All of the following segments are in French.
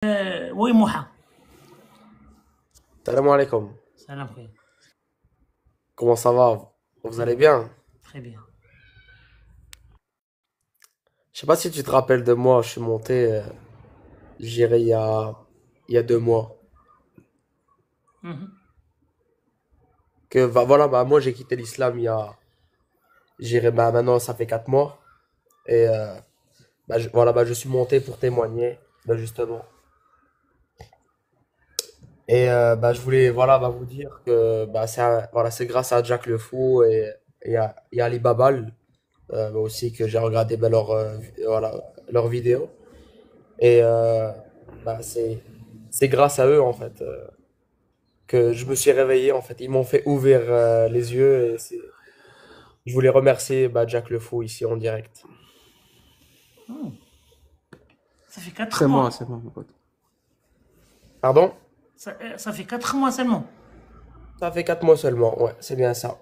Oui, Moha. Salam alaikum. Salam, frère. Comment ça va? Vous Très allez bien, bien? très bien. Je sais pas si tu te rappelles de moi, je suis monté, je dirais, il y a 2 mois. Mhm. Voilà, bah, moi j'ai quitté l'islam maintenant ça fait 4 mois. Et voilà, bah, je suis monté pour témoigner, bah, justement. Et bah, je voulais voilà, bah, vous dire que bah, voilà, c'est grâce à Jack le Fou et Ali Babal bah, aussi que j'ai regardé bah, voilà, leurs vidéos. Et bah, c'est grâce à eux en fait que je me suis réveillé en fait. Ils m'ont fait ouvrir les yeux et je voulais remercier bah, Jack le Fou ici en direct. Hmm. Ça fait 4 C'est moi, mois. c'est moi, mon pote. Pardon? Ça fait 4 mois seulement. Ça fait 4 mois seulement, ouais, c'est bien ça.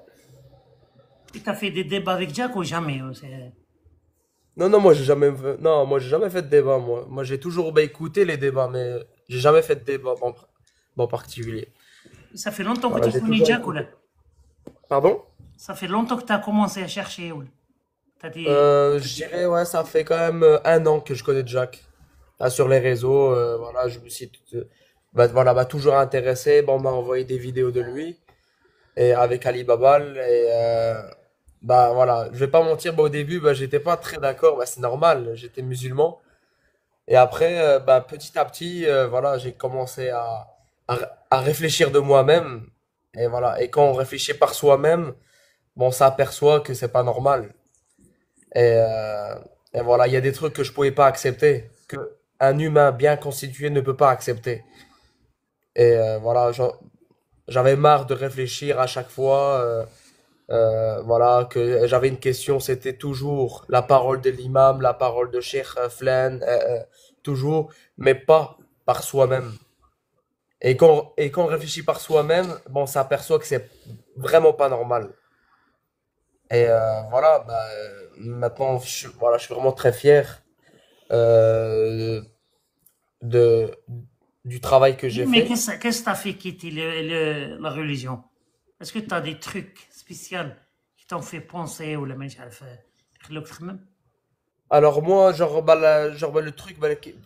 Et t'as fait des débats avec Jack ou jamais? Non, non, moi j'ai jamais fait de débat, moi. Moi j'ai toujours bah, écouté les débats, mais j'ai jamais fait de débat en particulier. Ça fait longtemps que Voilà, tu j'ai connais toujours Jack ou là? écouté. Pardon? Ça fait longtemps que tu as commencé à chercher ou là? T'as dit. Je dirais, ouais, ça fait quand même 1 an que je connais Jack. Là, sur les réseaux, voilà, je me suis voilà, bah, toujours intéressé. Bon, on m'a envoyé des vidéos de lui et avec Ali Babal. Et bah voilà, je vais pas mentir, bah, au début, bah, j'étais pas très d'accord. Bah, c'est normal, j'étais musulman. Et après, bah, petit à petit, voilà, j'ai commencé à, à réfléchir de moi-même. Et voilà, et quand on réfléchit par soi-même, bon, on s'aperçoit que c'est pas normal. Et, euh, et voilà, il y a des trucs que je pouvais pas accepter, que un humain bien constitué ne peut pas accepter. Et voilà, j'avais marre de réfléchir à chaque fois. Voilà, que j'avais une question, c'était toujours la parole de l'imam, la parole de Cheikh Flan, toujours, mais pas par soi-même. Et quand on réfléchit par soi-même, bon, on s'aperçoit que c'est vraiment pas normal. Et voilà, bah, maintenant, voilà, je suis vraiment très fier euh, de, du travail que j'ai Mais fait. qu'est-ce que t'as fait quitter la religion? Est-ce que t'as des trucs spéciaux qui t'ont fait penser ou la même chose? Alors moi, genre, le truc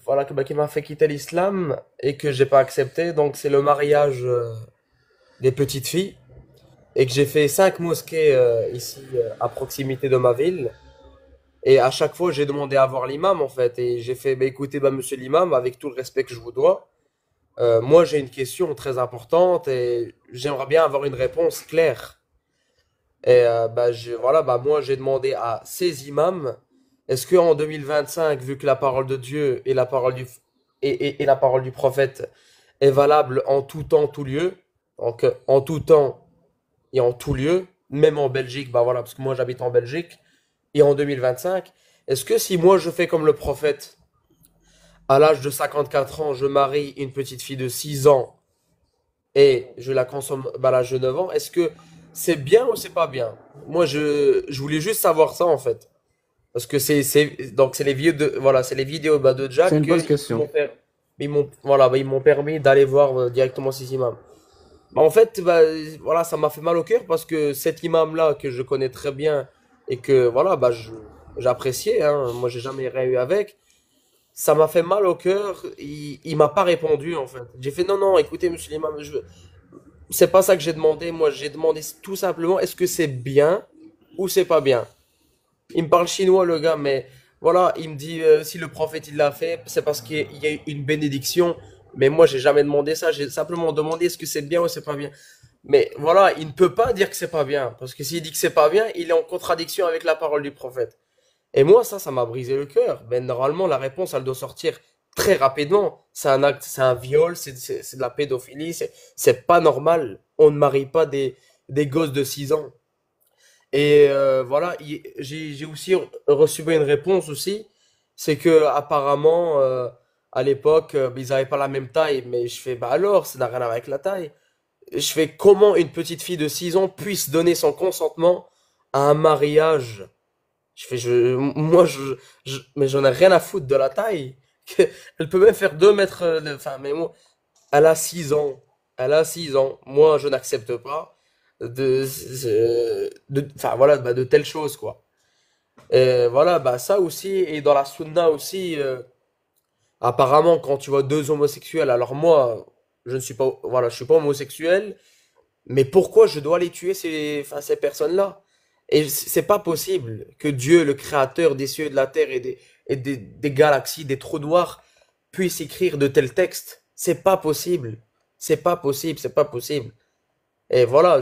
voilà, qui m'a fait quitter l'islam et que j'ai pas accepté, donc c'est le mariage des petites filles et que j'ai fait 5 mosquées ici à proximité de ma ville. Et à chaque fois, j'ai demandé à voir l'imam en fait et j'ai fait, bah, écoutez, bah, monsieur l'imam, avec tout le respect que je vous dois, moi j'ai une question très importante et j'aimerais bien avoir une réponse claire. Et bah, voilà, bah, moi j'ai demandé à ces imams, est-ce que en 2025, vu que la parole de Dieu et et la parole du prophète est valable en tout temps, tout lieu, donc en tout temps et en tout lieu, même en Belgique, bah voilà, parce que moi j'habite en Belgique, et en 2025, est-ce que si moi je fais comme le prophète, à l'âge de 54 ans, je marie une petite fille de 6 ans et je la consomme bah, à l'âge de 9 ans, est-ce que c'est bien ou c'est pas bien? Moi, je voulais juste savoir ça en fait. Parce que donc c'est les voilà, c'est les vidéos bah, de C'est Jack une bonne que question. voilà, bah, ils m'ont permis d'aller voir directement ces imams. Bah, en fait, bah, voilà, ça m'a fait mal au cœur parce que cet imam-là que je connais très bien et que voilà, bah, j'appréciais, hein, moi j'ai jamais rien eu avec, ça m'a fait mal au cœur. Il m'a pas répondu en fait. J'ai fait non, non, écoutez, monsieur l'imam, c'est pas ça que j'ai demandé. Moi, j'ai demandé tout simplement est-ce que c'est bien ou c'est pas bien. Il me parle chinois, le gars, mais voilà, il me dit si le prophète il l'a fait, c'est parce qu'il y a une bénédiction. Mais moi, j'ai jamais demandé ça. J'ai simplement demandé est-ce que c'est bien ou c'est pas bien. Mais voilà, il ne peut pas dire que c'est pas bien. Parce que s'il dit que c'est pas bien, il est en contradiction avec la parole du prophète. Et moi, ça m'a brisé le cœur. Ben, normalement, la réponse, elle doit sortir très rapidement. C'est un acte, c'est un viol, c'est de la pédophilie, c'est pas normal. On ne marie pas des gosses de 6 ans. Et voilà, j'ai aussi reçu une réponse aussi. C'est que apparemment, à l'époque, ils avaient pas la même taille. Mais je fais, bah alors, ça n'a rien à voir avec la taille. Je fais comment une petite fille de 6 ans puisse donner son consentement à un mariage. Je fais, mais j'en ai rien à foutre de la taille. Elle peut même faire 2 mètres, enfin, mais moi, elle a 6 ans. Elle a 6 ans. Moi, je n'accepte pas enfin, voilà, bah, de telles choses, quoi. Et voilà, bah, ça aussi, et dans la sunna aussi, apparemment, quand tu vois 2 homosexuels, alors moi, je ne suis pas, voilà, je suis pas homosexuel, mais pourquoi je dois les tuer, enfin, ces personnes-là? Et c'est pas possible que Dieu, le créateur des cieux et de la terre et des galaxies, des trous noirs, puisse écrire de tels textes. C'est pas possible. C'est pas possible, c'est pas possible. Et voilà,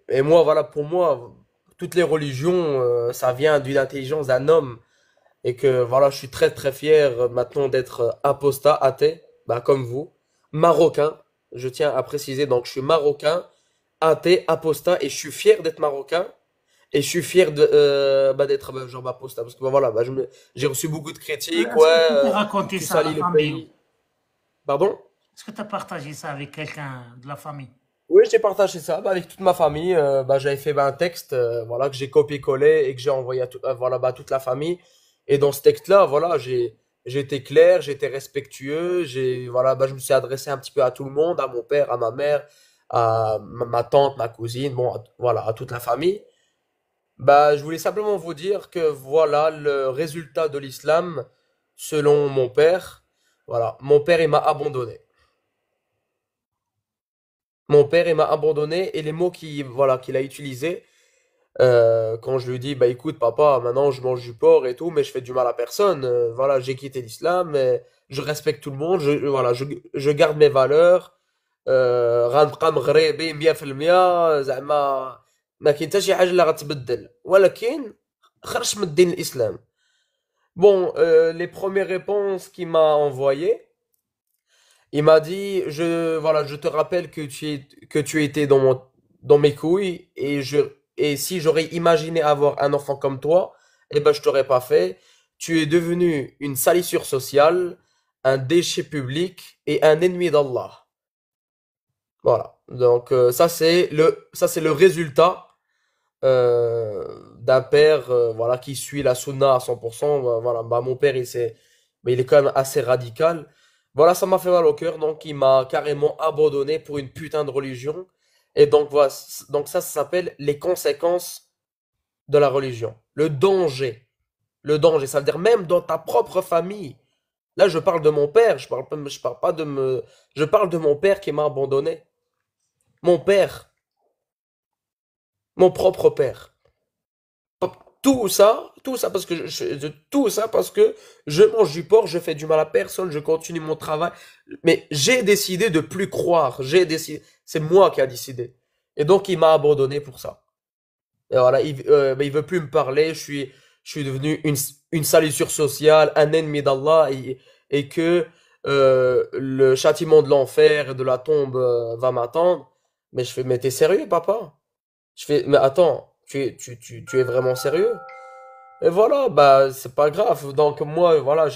et moi, voilà, pour moi, toutes les religions, ça vient d'une intelligence d'un homme. Et que voilà, je suis très très fier maintenant d'être apostat, athée, bah, comme vous, marocain. Je tiens à préciser, donc je suis marocain, athée, apostat, et je suis fier d'être marocain. Et je suis fier bah, d'être genre apostat, parce que bah, voilà, bah, j'ai reçu beaucoup de critiques, Est-ce ouais, que tu peux raconter tu ça à la salis le famille? pays. Pardon? Est-ce que tu as partagé ça avec quelqu'un de la famille? Oui, j'ai partagé ça bah, avec toute ma famille. Bah, j'avais fait bah, un texte voilà, que j'ai copié-collé et que j'ai envoyé voilà, bah, toute la famille. Et dans ce texte-là, voilà, j'ai été clair, j'ai été respectueux, voilà, bah, je me suis adressé un petit peu à tout le monde, à mon père, à ma mère, à ma tante, ma cousine, bon, voilà, à toute la famille. Bah, je voulais simplement vous dire que voilà le résultat de l'islam selon mon père. Voilà, mon père, il m'a abandonné. Mon père, il m'a abandonné et les mots voilà, qu'il a utilisés quand je lui dis, bah écoute, papa, maintenant je mange du porc et tout, mais je fais du mal à personne. Voilà, j'ai quitté l'islam, mais je respecte tout le monde, voilà, je garde mes valeurs. غنبقى مغربي 100% زعما ما كاين حتى شي حاجه اللي غتبدل ولكن خرجت من الدين الاسلام. Bon, les premières réponses qu'il m'a envoyées, il m'a dit, voilà, je te rappelle que tu étais dans mes couilles et si j'aurais imaginé avoir un enfant comme toi, eh ben, je t'aurais pas fait. Tu es devenu une salissure sociale, un déchet public et un ennemi d'Allah. Voilà. Donc, ça c'est le résultat, d'un père, voilà, qui suit la sunna à 100%. Voilà. Bah, mon père, mais il est quand même assez radical. Voilà, ça m'a fait mal au cœur, donc il m'a carrément abandonné pour une putain de religion. Et donc voilà, donc ça s'appelle les conséquences de la religion. Le danger. Le danger, ça veut dire même dans ta propre famille. Là, je parle de mon père, je parle pas je parle de mon père qui m'a abandonné. Mon père, mon propre père. Tout ça parce que tout ça parce que je mange du porc, je fais du mal à personne, je continue mon travail. Mais j'ai décidé de plus croire. J'ai décidé. C'est moi qui a décidé. Et donc il m'a abandonné pour ça. Et voilà, ben, il veut plus me parler. Je suis devenu une salissure sociale, un ennemi d'Allah et que le châtiment de l'enfer et de la tombe va m'attendre. Mais je fais, mais t'es sérieux, papa? Je fais, mais attends, tu es vraiment sérieux? Et voilà, bah, c'est pas grave. Donc, moi, voilà,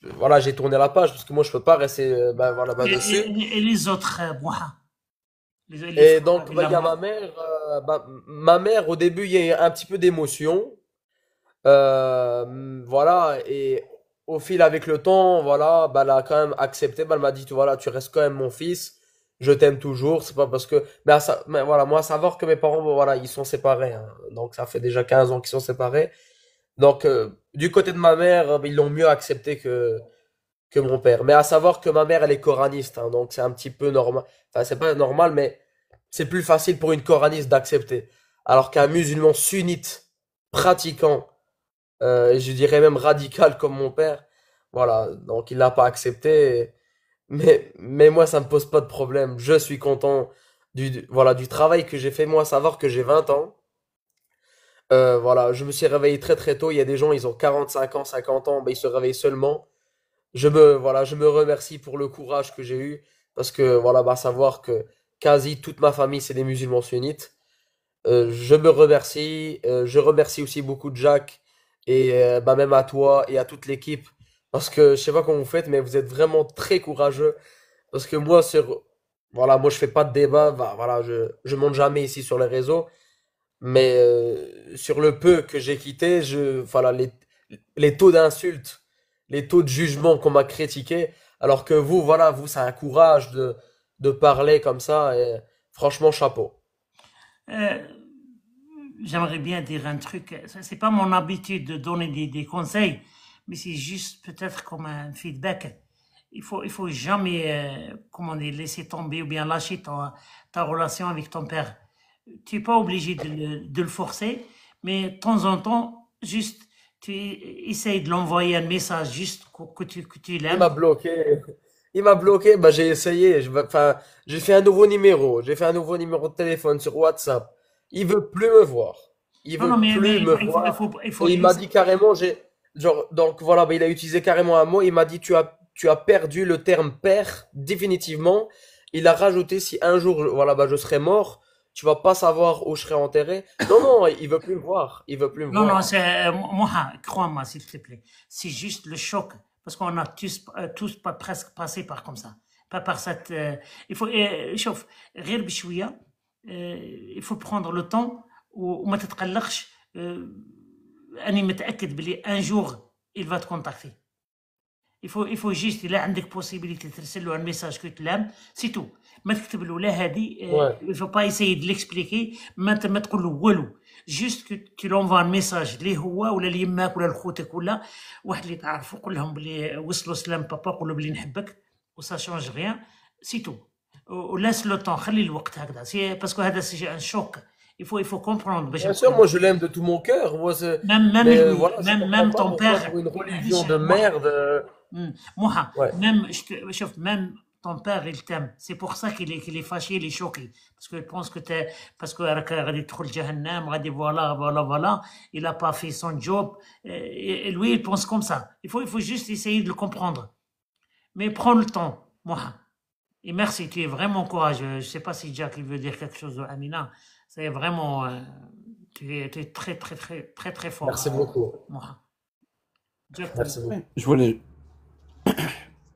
voilà, j'ai tourné la page parce que moi, je peux pas rester, bah, voilà, bah, Et, dessus. et les autres, Bouha, les Et frères, donc, bah, il il a y a moi. ma mère, bah, ma mère, au début, il y a eu un petit peu d'émotion. Voilà, et au fil avec le temps, voilà, bah, elle a quand même accepté. Bah, elle m'a dit, voilà, tu restes quand même mon fils. Je t'aime toujours. C'est pas parce que, mais voilà, moi, à savoir que mes parents, bon, voilà, ils sont séparés, hein. Donc, ça fait déjà 15 ans qu'ils sont séparés. Donc, du côté de ma mère, ils l'ont mieux accepté que mon père. Mais à savoir que ma mère, elle est coraniste, hein, donc c'est un petit peu normal. Enfin, c'est pas normal, mais c'est plus facile pour une coraniste d'accepter. Alors qu'un musulman sunnite, pratiquant, et je dirais même radical comme mon père, voilà, donc il l'a pas accepté. Mais moi, ça me pose pas de problème. Je suis content voilà, du travail que j'ai fait. Moi, à savoir que j'ai 20 ans. Voilà, je me suis réveillé très très tôt. Il y a des gens, ils ont 45 ans, 50 ans, ben, ils se réveillent seulement. Voilà, je me remercie pour le courage que j'ai eu. Parce que, voilà, bah, savoir que quasi toute ma famille, c'est des musulmans sunnites. Je me remercie. Je remercie aussi beaucoup de Jacques et bah, même à toi et à toute l'équipe. Parce que je sais pas comment vous faites, mais vous êtes vraiment très courageux. Parce que moi, voilà, moi, je fais pas de débat. Bah, voilà, je monte jamais ici sur les réseaux. Mais sur le peu que j'ai quitté, voilà, les taux d'insultes, les taux de jugement qu'on m'a critiqués, alors que vous, voilà, vous, c'est un courage de parler comme ça, et franchement, chapeau. Euh, J'aimerais bien dire un truc. C'est pas mon habitude de donner des conseils, mais c'est juste peut-être comme un feedback. Il faut jamais, comment dire, laisser tomber ou bien lâcher ta relation avec ton père. Tu n'es pas obligé de le forcer, mais de temps en temps, juste, tu essayes de l'envoyer un message juste que tu Il l'aimes. m'a bloqué. Il m'a bloqué, bah j'ai essayé. Enfin, j'ai fait un nouveau numéro. J'ai fait un nouveau numéro de téléphone sur WhatsApp. Il veut plus me voir. Il Non, non, veut plus mais me voir. il faut Et il m'a juste. dit carrément, genre, donc voilà, bah, il a utilisé carrément un mot. Il m'a dit, tu as perdu le terme père définitivement. Il a rajouté, si un jour, voilà, bah, je serai mort, tu vas pas savoir où je serai enterré. Non, non, il veut plus me voir. Il veut plus me Non, non, voir. c'est moi, crois-moi, s'il te plaît. C'est juste le choc, parce qu'on a tous pas, presque passé par comme ça. Pas par cette. Il faut. شوف غير بشوية. Il faut prendre le temps وما تتقلقش. أنا متأكد بلي un jour il va te contacter. Il faut juste il a عندك possibilité ترسل له un message que tu l'aimes, c'est tout. ما تكتب له لا هذه. Ouais. Il faut pas essayer de l'expliquer. ما تقول له والو. Juste que tu l'envoies un message ليه هو ولا ليماك ولا لخوتك ولا واحد اللي تعرفوا، قول لهم بلي وصلوا سلام بابا، قول له بلي نحبك وسا شونج غيان، سي تو. ولاس لو طون، خلي الوقت هكذا، سي باسكو هذا سي ان شوك. il faut comprendre باش Bien sûr, moi je l'aime de tout mon cœur. Mais même lui voilà, je comprends même pas ton pourquoi père. pour une معليش religion de moi. merde. Moha, Ouais. même, même ton père, il t'aime. C'est pour ça qu'il est fâché, il est choqué. Parce qu'il pense que t'es, parce que غادي تدخل جهنم، غادي voilà. Il n'a pas fait son job. Et lui, il pense comme ça. Il faut juste essayer de le comprendre. Mais prends le temps, Moha. Et merci, tu es vraiment courageux. Je ne sais pas si Jack il veut dire quelque chose de Amina. C'est vraiment, tu es très fort, Merci beaucoup. Moha. Jack, Merci Oui, beaucoup.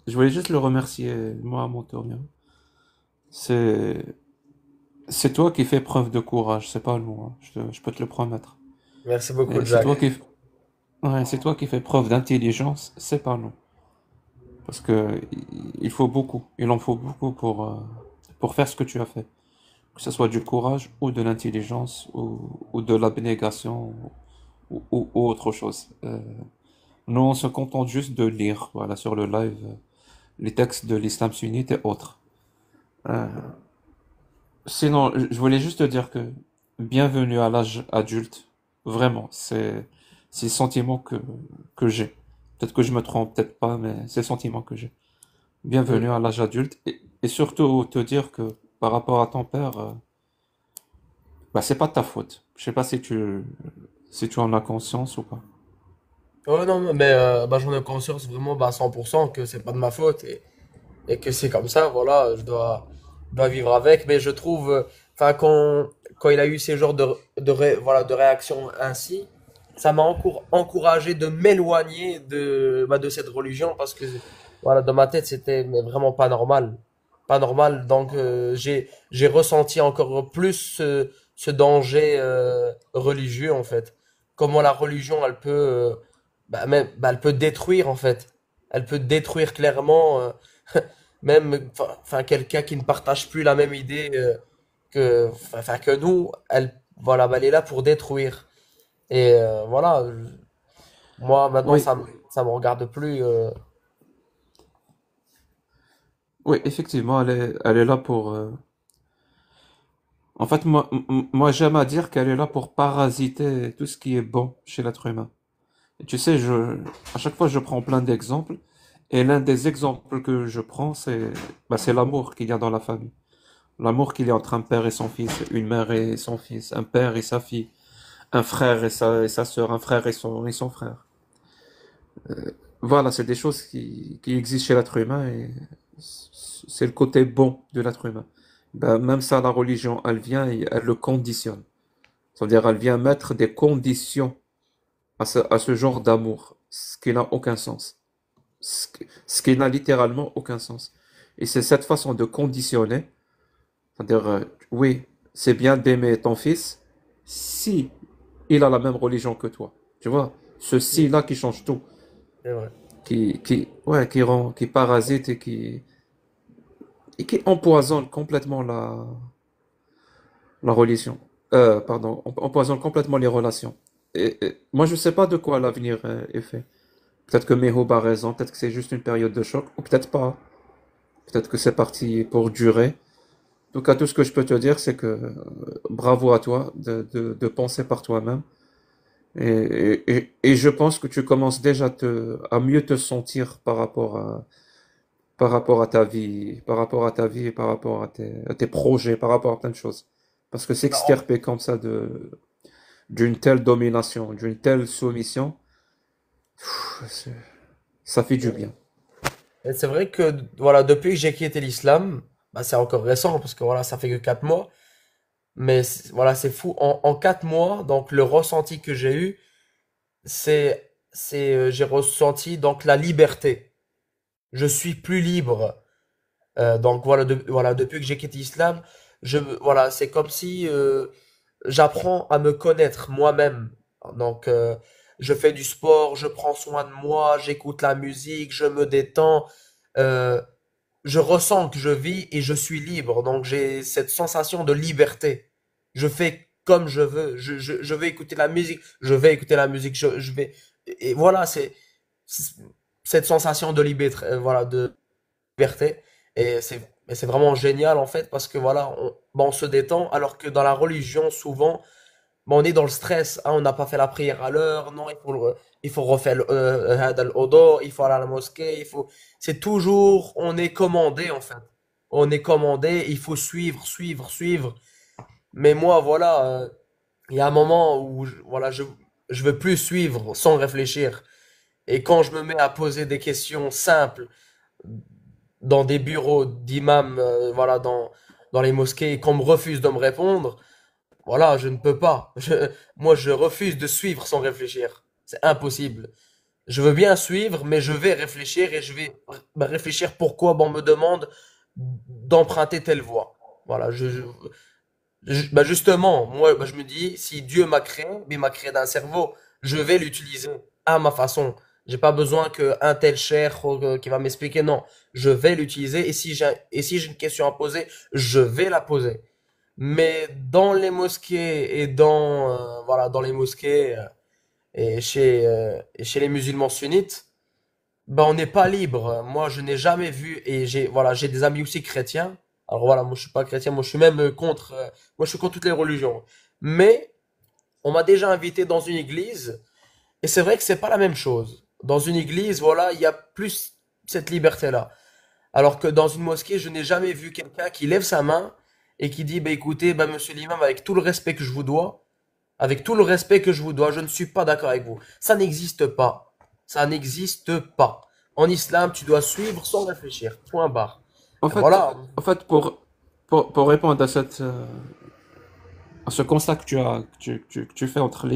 je voulais juste le remercier, moi, à mon tour, bien. C'est, c'est toi qui fais preuve de courage, c'est pas nous, hein, je peux te le promettre. Merci beaucoup, Et c'est Jack. toi qui, ouais, c'est toi qui fais preuve d'intelligence, c'est pas nous. Parce que il faut beaucoup, il en faut beaucoup pour faire ce que tu as fait. Que ce soit du courage ou de l'intelligence ou de l'abnégation ou autre chose. Nous, on se contente juste de lire, voilà, sur le live, les textes de l'islam sunnite et autres. Euh, Sinon, je voulais juste te dire que bienvenue à l'âge adulte. Vraiment, c'est le sentiment que j'ai. Peut-être que je me trompe, peut-être pas, mais c'est le sentiment que j'ai. Mm. Bienvenue à l'âge adulte et surtout te dire que par rapport à ton père, bah c'est pas de ta faute. Je sais pas si tu en as conscience ou pas. Ouais, non, mais bah, j'en ai conscience vraiment bah, à 100% que c'est pas de ma faute et que c'est comme ça, voilà, je dois vivre avec. Mais je trouve, enfin, quand il a eu ces genres voilà, de réactions ainsi, ça m'a encouragé de m'éloigner bah, de cette religion parce que, voilà, dans ma tête, c'était mais vraiment pas normal. Pas normal. Donc, j'ai ressenti encore plus ce danger religieux, en fait. Comment la religion, elle peut, bah, même, bah, elle peut détruire, en fait. Elle peut détruire clairement. Même enfin quelqu'un qui ne partage plus la même idée que nous, elle voilà, bah, elle est là pour détruire. Et voilà, moi maintenant Oui, ça me regarde plus. oui, effectivement, elle est là pour. En fait, moi, j'aime à dire qu'elle est là pour parasiter tout ce qui est bon chez l'être humain. Et tu sais, à chaque fois, je prends plein d'exemples. Et l'un des exemples que je prends, c'est l'amour qu'il y a dans la famille. L'amour qu'il y a entre un père et son fils, une mère et son fils, un père et sa fille, un frère et sa sœur, un frère et son frère. Voilà, c'est des choses qui existent chez l'être humain et c'est le côté bon de l'être humain. Ben, même ça, la religion, elle vient et elle le conditionne. C'est-à-dire, elle vient mettre des conditions à ce genre d'amour, ce qui n'a aucun sens. Ce qui n'a littéralement aucun sens. Et c'est cette façon de conditionner, c'est-à-dire, oui, c'est bien d'aimer ton fils si il a la même religion que toi. Tu vois, ce si-là qui change tout. C'est vrai. qui parasite et qui empoisonne complètement la religion. Pardon, empoisonne complètement les relations. Moi, je sais pas de quoi l'avenir est fait. Peut-être que Mehoub a raison, peut-être que c'est juste une période de choc, ou peut-être pas. Peut-être que c'est parti pour durer. En tout cas, tout ce que je peux te dire, c'est que bravo à toi de penser par toi-même. Et je pense que tu commences déjà à mieux te sentir par rapport à ta vie, par rapport à ta vie et par rapport à tes projets, par rapport à plein de choses. Parce que s'extirper comme ça d'une telle domination, d'une telle soumission, c'est- ça fait du bien. Et c'est vrai que voilà, depuis que j'ai quitté l'islam, bah, c'est encore récent parce que voilà, ça fait que 4 mois. Mais voilà, c'est fou. En 4 mois, donc le ressenti que j'ai eu, j'ai ressenti donc la liberté. Je suis plus libre. Donc voilà, voilà, depuis que j'ai quitté l'islam, voilà, c'est comme si j'apprends à me connaître moi-même. Donc je fais du sport, je prends soin de moi, j'écoute la musique, je me détends. Euh, je ressens que je vis et je suis libre. Donc j'ai cette sensation de liberté. Je fais comme je veux. Je vais écouter la musique. Je vais écouter la musique. Je vais. Et voilà, c'est cette sensation de liberté, voilà, de liberté. Et c'est vraiment génial en fait parce que voilà, on se détend alors que dans la religion, souvent, on est dans le stress, hein, on n'a pas fait la prière à l'heure, non, il faut refaire hada al-wudu, il faut aller à la mosquée, c'est toujours, on est commandé en fait. On est commandé, il faut suivre, suivre, suivre. Mais moi, voilà, il y a un moment où, voilà, je veux plus suivre sans réfléchir. Et quand je me mets à poser des questions simples dans des bureaux d'imams, voilà, dans les mosquées, et qu'on me refuse de me répondre, voilà, je ne peux pas. Moi, je refuse de suivre sans réfléchir. C'est impossible. Je veux bien suivre, mais je vais réfléchir et je vais réfléchir pourquoi on me demande d'emprunter telle voie. Voilà, bah justement, moi, bah je me dis, si Dieu m'a créé, mais il m'a créé d'un cerveau, je vais l'utiliser à ma façon. J'ai pas besoin que un tel cher qui va m'expliquer. Non, je vais l'utiliser et si j'ai une question à poser, je vais la poser. Mais dans les mosquées et voilà, dans les mosquées et chez les musulmans sunnites, ben on n'est pas libre. Moi, je n'ai jamais vu et j'ai des amis aussi chrétiens. Alors voilà, moi je suis pas chrétien, moi je suis même contre moi je suis contre toutes les religions. Mais on m'a déjà invité dans une église et c'est vrai que c'est pas la même chose. Dans une église, voilà, il y a plus cette liberté-là. Alors que dans une mosquée, je n'ai jamais vu quelqu'un qui lève sa main et qui dit, bah écoutez, bah monsieur l'imam, avec tout le respect que je vous dois, avec tout le respect que je vous dois, je ne suis pas d'accord avec vous. Ça n'existe pas. Ça n'existe pas. En islam, tu dois suivre sans réfléchir. Point barre. En Et fait, voilà. pour répondre à ce constat que que tu fais entre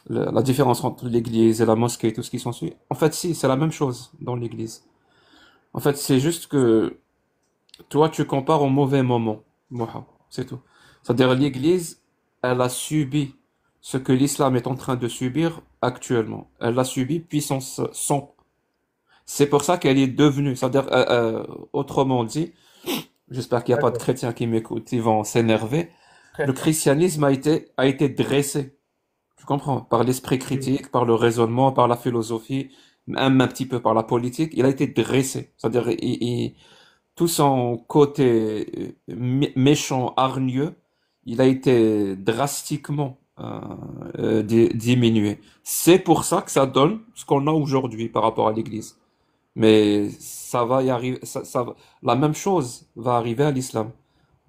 la différence entre l'église et la mosquée et tout ce qui s'ensuit, en fait, si, c'est la même chose dans l'église. En fait, c'est juste que toi, tu compares au mauvais moment. Voilà, c'est tout. C'est-à-dire, l'église, elle a subi ce que l'islam est en train de subir actuellement. Elle l'a subi puissance 100. C'est pour ça qu'elle est devenue, c'est-à-dire, autrement dit, j'espère qu'il n'y a pas de D'accord. chrétiens qui m'écoutent, ils vont s'énerver. Le christianisme a été dressé, tu comprends, par l'esprit Oui. critique, par le raisonnement, par la philosophie, même un petit peu par la politique. Il a été dressé, c'est-à-dire, tout son côté méchant, hargneux, il a été drastiquement diminué. C'est pour ça que ça donne ce qu'on a aujourd'hui par rapport à l'Église. Mais ça va y arriver, la même chose va arriver à l'islam.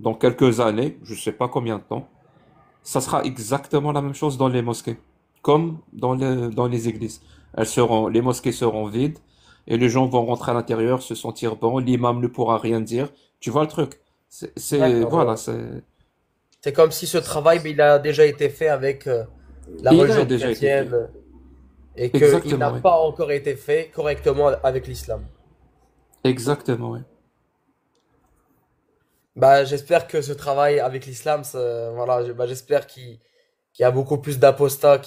Dans quelques années, je sais pas combien de temps, ça sera exactement la même chose dans les mosquées, comme dans les églises. Les mosquées seront vides et les gens vont rentrer à l'intérieur, se sentir bon, l'imam ne pourra rien dire. Tu vois le truc? D'accord, je Voilà, vois. C'est comme si ce travail, mais il a déjà été fait avec la il a religion déjà été fait. chrétienne et qu'il n'a Exactement, oui. pas encore été fait correctement avec l'islam. Exactement, oui. Bah, j'espère que ce travail avec l'islam, voilà, bah, j'espère qu'il y a beaucoup plus d'apostats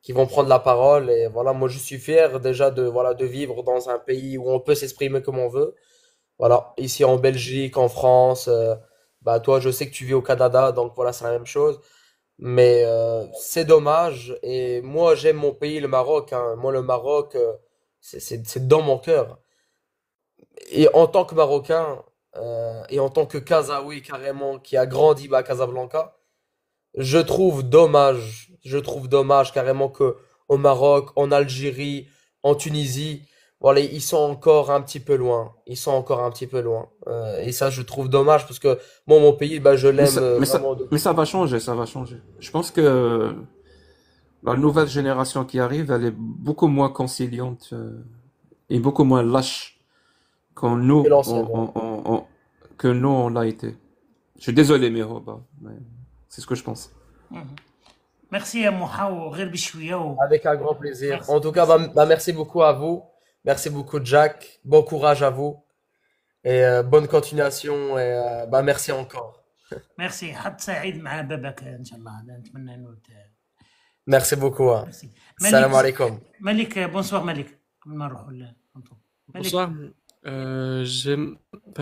qui vont prendre la parole. Et voilà, moi je suis fier déjà de, voilà, de vivre dans un pays où on peut s'exprimer comme on veut. Voilà, ici en Belgique, en France, bah toi je sais que tu vis au Canada, donc voilà, c'est la même chose. Mais c'est dommage. Et moi j'aime mon pays, le Maroc, hein. Moi le Maroc, c'est dans mon cœur. Et en tant que Marocain, et en tant que Kazaoui carrément, qui a grandi bah, à Casablanca, je trouve dommage carrément que au Maroc, en Algérie, en Tunisie, voilà, ils sont encore un petit peu loin. Ils sont encore un petit peu loin. Et ça, je trouve dommage parce que moi, mon pays, bah, je Mais l'aime ça, mais ça, vraiment de mais tout ça cœur. va changer, ça va changer. Je pense que la nouvelle génération qui arrive, elle est beaucoup moins conciliante et beaucoup moins lâche quand Et nous, l'ancienne, ouais. que nous, on l'a été. Je suis désolé, Miro, bah, mais c'est ce que je pense. Mhm. Merci يا موحى وغير بشوية Avec un grand plaisir. merci En tout cas, merci bah, merci beaucoup à vous. Merci beaucoup, Jack. Bon courage à vous. Et bonne continuation. Et bah, merci encore. merci حد سعيد مع باباك إن شاء الله نتمنى إنه Merci beaucoup, hein. merci ملك Salam alaikum. ملك بونسوار ملك قبل ما نروحوا للخطوة. ملك Bonsoir.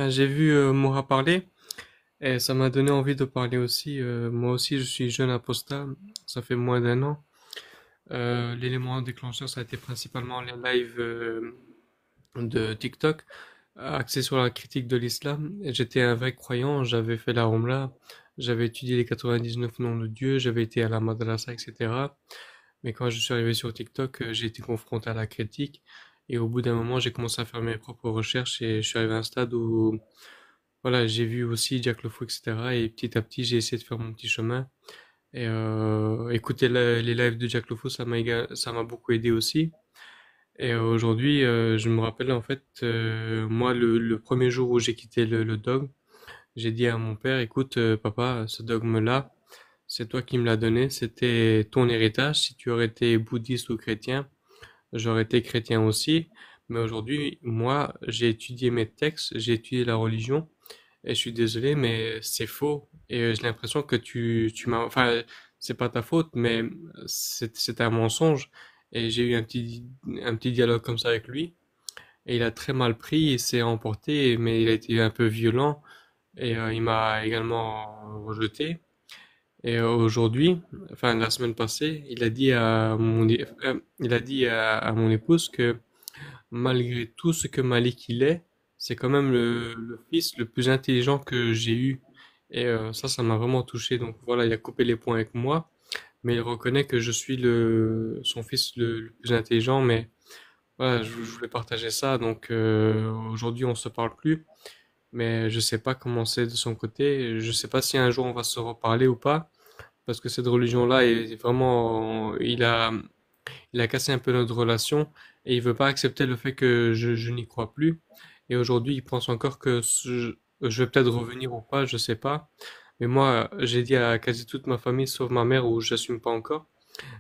J'ai vu Moura parler et ça m'a donné envie de parler aussi. Moi aussi, je suis jeune apostat. Ça fait moins d'un an. L'élément déclencheur, ça a été principalement les lives de TikTok axés sur la critique de l'islam. Et j'étais un vrai croyant. J'avais fait la Omra. J'avais étudié les 99 noms de Dieu. J'avais été à la madrasa, etc. Mais quand je suis arrivé sur TikTok, j'ai été confronté à la critique. Et au bout d'un moment, j'ai commencé à faire mes propres recherches et je suis arrivé à un stade où, voilà, j'ai vu aussi Jack LeFou, etc. Et petit à petit, j'ai essayé de faire mon petit chemin. Et écouter les lives de Jack LeFou, ça m'a beaucoup aidé aussi. Et aujourd'hui, je me rappelle en fait, moi, le premier jour où j'ai quitté le dogme, j'ai dit à mon père, écoute, papa, ce dogme-là, c'est toi qui me l'as donné, c'était ton héritage. Si tu aurais été bouddhiste ou chrétien, j'aurais été chrétien aussi, mais aujourd'hui, moi, j'ai étudié mes textes, j'ai étudié la religion, et je suis désolé, mais c'est faux. Et j'ai l'impression que tu m'as, enfin, c'est pas ta faute, mais c'est un mensonge. Et j'ai eu un petit dialogue comme ça avec lui, et il a très mal pris, il s'est emporté, mais il a été un peu violent, et il m'a également rejeté. Et aujourd'hui, enfin la semaine passée, il a dit à mon épouse que malgré tout ce que Malik il est, c'est quand même le fils le plus intelligent que j'ai eu. Et ça m'a vraiment touché. Donc voilà, il a coupé les points avec moi, mais il reconnaît que je suis son fils le plus intelligent. Mais voilà, je voulais partager ça. Donc aujourd'hui, on se parle plus, mais je sais pas comment c'est de son côté. Je sais pas si un jour on va se reparler ou pas parce que cette religion-là est vraiment, il a cassé un peu notre relation et il veut pas accepter le fait que je n'y crois plus. Et aujourd'hui, il pense encore que je vais peut-être revenir ou pas, je sais pas. Mais moi, j'ai dit à quasi toute ma famille, sauf ma mère où j'assume pas encore.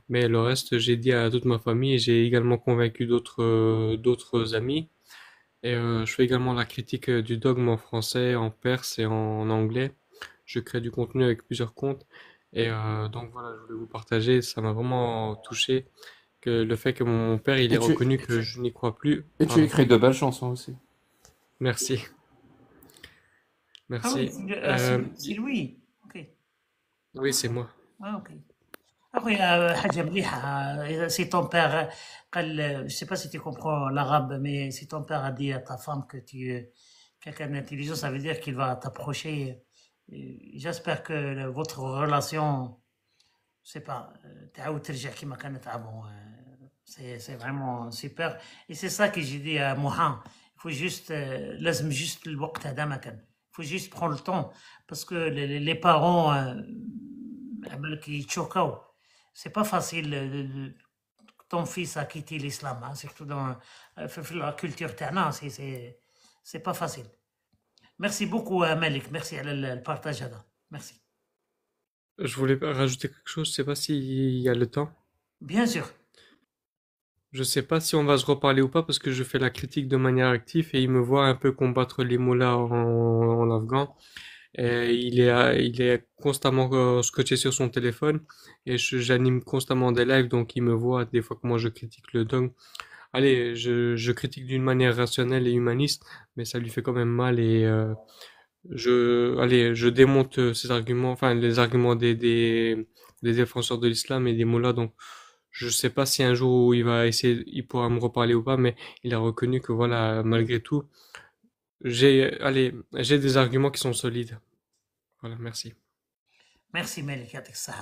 Mais le reste, j'ai dit à toute ma famille et j'ai également convaincu d'autres amis. Et je fais également la critique du dogme en français, en perse et en anglais. Je crée du contenu avec plusieurs comptes. Et donc voilà, je voulais vous partager. Ça m'a vraiment touché que le fait que mon père il ait Et tu, reconnu que je n'y crois plus. et tu Pardon. écris de belles chansons aussi. Merci, ah oui merci. c'est lui ok Oui, c'est moi. ah ok أخويا حاجة مليحة si ton père قال je sais pas si tu comprends l'arabe mais si ton père a dit à ta femme que tu es quelqu'un d'intelligent ça veut dire qu'il va t'approcher et j'espère que votre relation je sais pas تعاود ترجع كما كانت avant c'est vraiment super et c'est ça que j'ai dit à Mohan il faut juste لازم juste الوقت هذا ما كان il faut juste prendre le temps parce que les parents qui choquent c'est pas facile ton fils a quitté l'islam hein, surtout dans la culture تاعنا c'est pas facile merci beaucoup Malik merci على البارتاج هذا merci Je voulais rajouter quelque chose. Je sais pas s'il y a le temps. bien sûr Je sais pas si on va se reparler ou pas parce que je fais la critique de manière active et il me voit un peu combattre les mollahs en afghan. Et il est constamment scotché sur son téléphone et j'anime constamment des lives, donc il me voit des fois comment je critique le dogme. Allez, je critique d'une manière rationnelle et humaniste, mais ça lui fait quand même mal et je démonte ses arguments, enfin les arguments des défenseurs de l'islam et des mollahs. Donc, je sais pas si un jour où il pourra me reparler ou pas, mais il a reconnu que voilà, malgré tout, j'ai des arguments qui sont solides. Voilà, merci. Merci Malik, يعطيك الصحة.